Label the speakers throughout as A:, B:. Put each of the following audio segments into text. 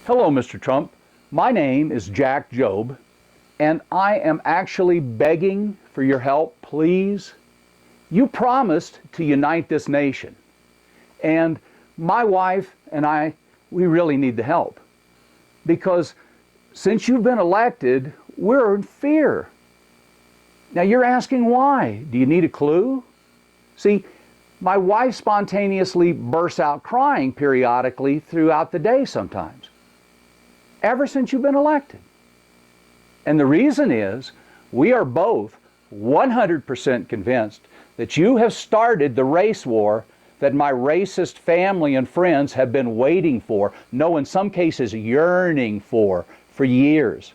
A: Hello, Mr. Trump. My name is Jack Jobe, and I am actually begging for your help, please. You promised to unite this nation, and my wife and I, we really need the help. Because since you've been elected, we're in fear. Now you're asking why. Do you need a clue? See, my wife spontaneously bursts out crying periodically throughout the day sometimes, ever since you've been elected. And the reason is, we are both 100% convinced that you have started the race war that my racist family and friends have been waiting for, no, in some cases yearning for years.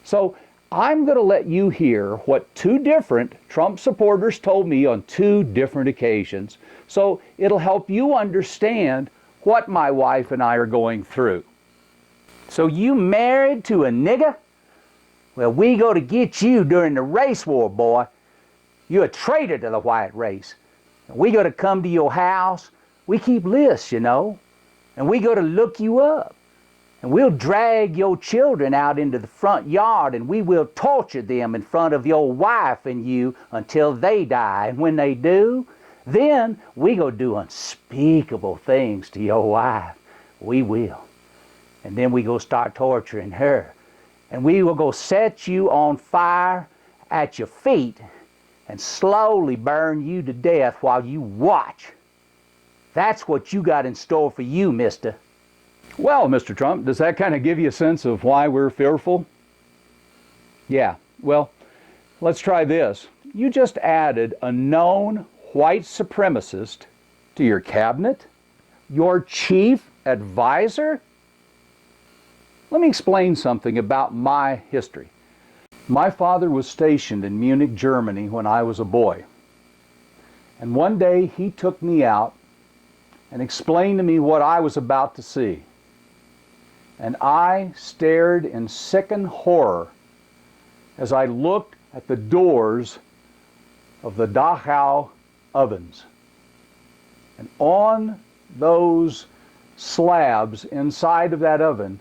A: So I'm going to let you hear what two different Trump supporters told me on two different occasions, so it'll help you understand what my wife and I are going through. So you married to a nigger? Well, we go to get you during the race war, boy. You're a traitor to the white race. We go to come to your house. We keep lists, you know, and we go to look you up. And we'll drag your children out into the front yard and we will torture them in front of your wife and you until they die. And when they do, then we go do unspeakable things to your wife. We will. And then we go start torturing her. And we will go set you on fire at your feet and slowly burn you to death while you watch. That's what you got in store for you, mister. Well, Mr. Trump, does that kind of give you a sense of why we're fearful? Yeah, well, let's try this. You just added a known white supremacist to your cabinet? Your chief advisor? Let me explain something about my history. My father was stationed in Munich, Germany when I was a boy. And one day he took me out and explained to me what I was about to see. And I stared in sickened horror as I looked at the doors of the Dachau ovens. And on those slabs inside of that oven,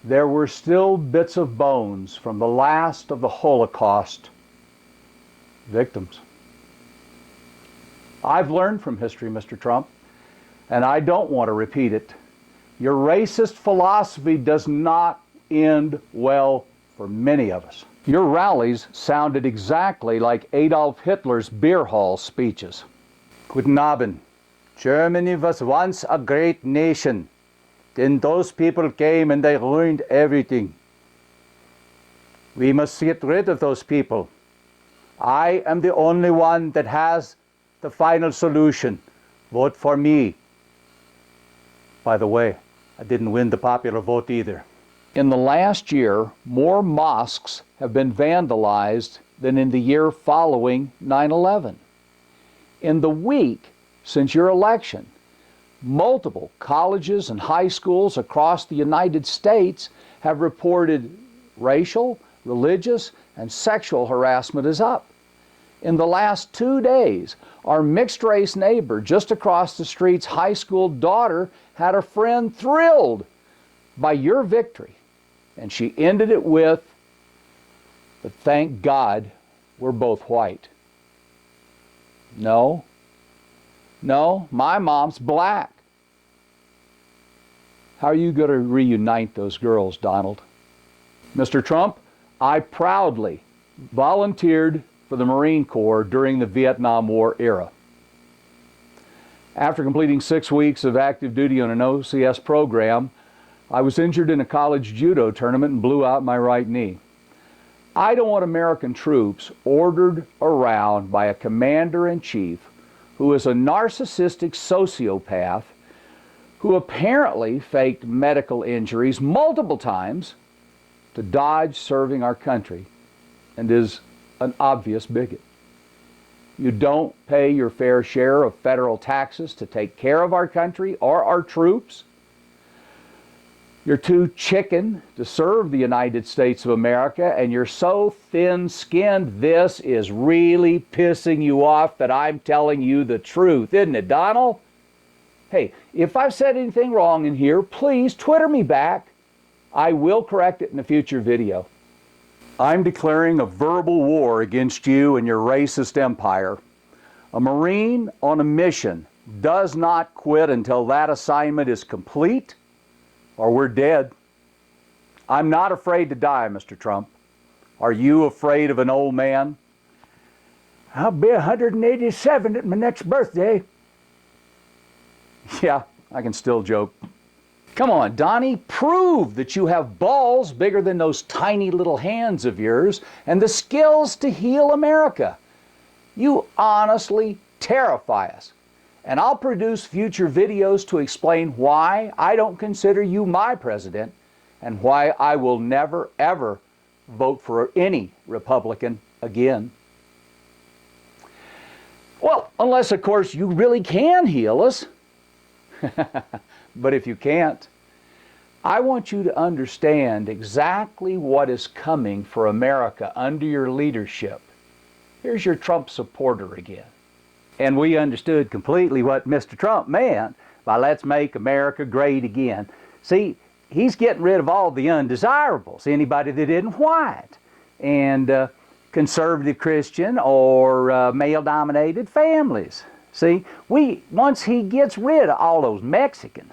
A: there were still bits of bones from the last of the Holocaust victims. I've learned from history, Mr. Trump, and I don't want to repeat it. Your racist philosophy does not end well for many of us. Your rallies sounded exactly like Adolf Hitler's beer hall speeches. Guten Abend. Germany was once a great nation. Then those people came and they ruined everything. We must get rid of those people. I am the only one that has the final solution. Vote for me. By the way, I didn't win the popular vote either. In the last year, more mosques have been vandalized than in the year following 9/11. In the week since your election, multiple colleges and high schools across the United States have reported racial, religious, and sexual harassment is up. In the last 2 days, our mixed-race neighbor just across the street's high school daughter had a friend thrilled by your victory. And she ended it with, "But thank God we're both white." No, my mom's black. How are you going to reunite those girls, Donald? Mr. Trump, I proudly volunteered for the Marine Corps during the Vietnam War era. After completing 6 weeks of active duty on an OCS program, I was injured in a college judo tournament and blew out my right knee. I don't want American troops ordered around by a commander-in-chief who is a narcissistic sociopath who apparently faked medical injuries multiple times to dodge serving our country and is an obvious bigot. You don't pay your fair share of federal taxes to take care of our country or our troops. You're too chicken to serve the United States of America, and you're so thin-skinned, this is really pissing you off that I'm telling you the truth, isn't it, Donald? Hey, if I've said anything wrong in here, please Twitter me back. I will correct it in a future video. I'm declaring a verbal war against you and your racist empire. A Marine on a mission does not quit until that assignment is complete or we're dead. I'm not afraid to die, Mr. Trump. Are you afraid of an old man? I'll be 187 at my next birthday. Yeah, I can still joke. Come on, Donnie, prove that you have balls bigger than those tiny little hands of yours and the skills to heal America. You honestly terrify us. And I'll produce future videos to explain why I don't consider you my president and why I will never, ever vote for any Republican again. Well, unless, of course, you really can heal us. But if you can't, I want you to understand exactly what is coming for America under your leadership. Here's your Trump supporter again. And we understood completely what Mr. Trump meant by let's make America great again. See, he's getting rid of all the undesirables, anybody that isn't white, and conservative Christian or male-dominated families. See, once he gets rid of all those Mexicans,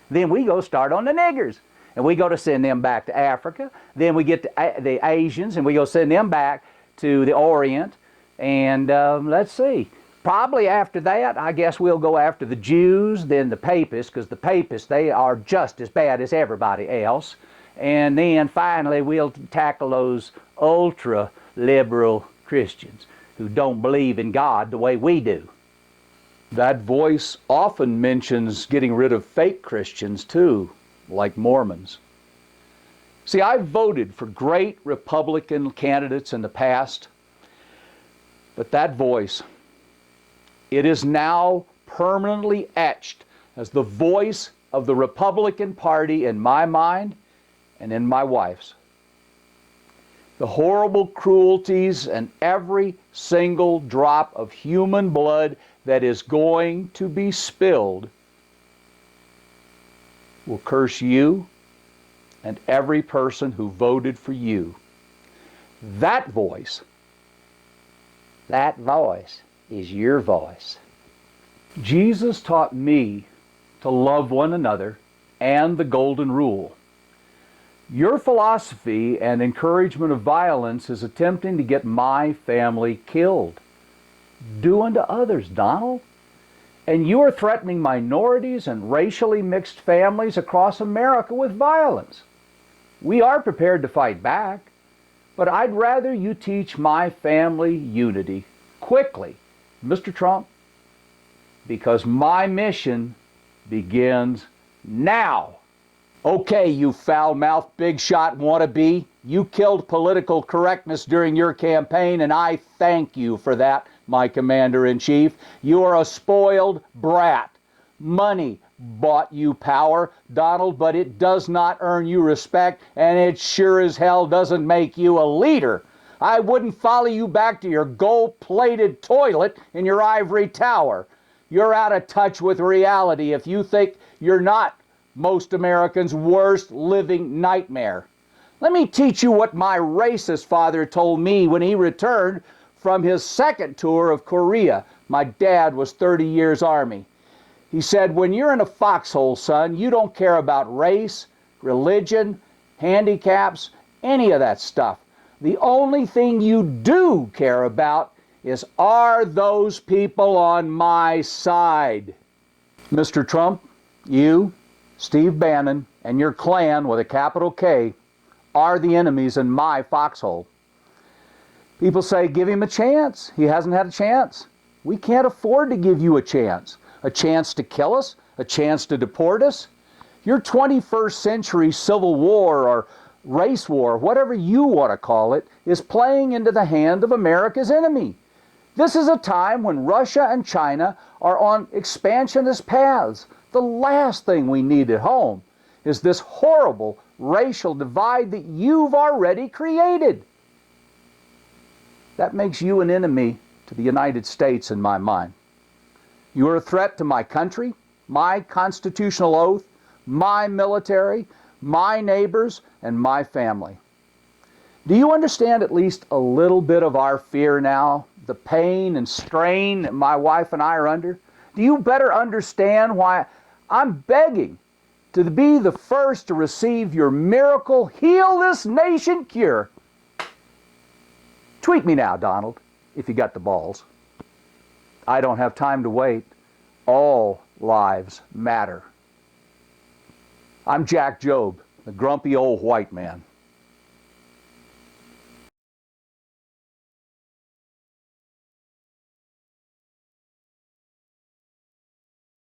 A: then we go start on the niggers. And we go to send them back to Africa. Then we get the Asians and we go send them back to the Orient. And let's see, probably after that, I guess we'll go after the Jews, then the Papists, because the Papists, they are just as bad as everybody else. And then finally, we'll tackle those ultra-liberal Christians who don't believe in God the way we do. That voice often mentions getting rid of fake Christians too, like Mormons. See, I've voted for great Republican candidates in the past, but that voice, it is now permanently etched as the voice of the Republican Party in my mind and in my wife's. The horrible cruelties and every single drop of human blood that is going to be spilled will curse you and every person who voted for you. That voice is your voice. Jesus taught me to love one another and the golden rule. Your philosophy and encouragement of violence is attempting to get my family killed. Do unto others, Donald. And you are threatening minorities and racially mixed families across America with violence. We are prepared to fight back, but I'd rather you teach my family unity quickly, Mr. Trump, because my mission begins now. Okay, you foul-mouthed, big-shot wannabe, you killed political correctness during your campaign, and I thank you for that, my Commander-in-Chief. You are a spoiled brat. Money bought you power, Donald, but it does not earn you respect, and it sure as hell doesn't make you a leader. I wouldn't follow you back to your gold-plated toilet in your ivory tower. You're out of touch with reality if you think you're not most Americans' worst living nightmare. Let me teach you what my racist father told me when he returned from his second tour of Korea. My dad was 30 years Army. He said, when you're in a foxhole, son, you don't care about race, religion, handicaps, any of that stuff. The only thing you do care about is, are those people on my side? Mr. Trump, you, Steve Bannon, and your clan with a capital K are the enemies in my foxhole. People say, give him a chance. He hasn't had a chance. We can't afford to give you a chance. A chance to kill us? A chance to deport us? Your 21st century civil war or race war, whatever you want to call it, is playing into the hand of America's enemy. This is a time when Russia and China are on expansionist paths. The last thing we need at home is this horrible racial divide that you've already created. That makes you an enemy to the United States in my mind. You are a threat to my country, my constitutional oath, my military, my neighbors, and my family. Do you understand at least a little bit of our fear now? The pain and strain that my wife and I are under? Do you better understand why I'm begging to be the first to receive your miracle, heal this nation cure? Tweet me now, Donald, if you got the balls. I don't have time to wait. All lives matter. I'm Jack Jobe, the grumpy old white man.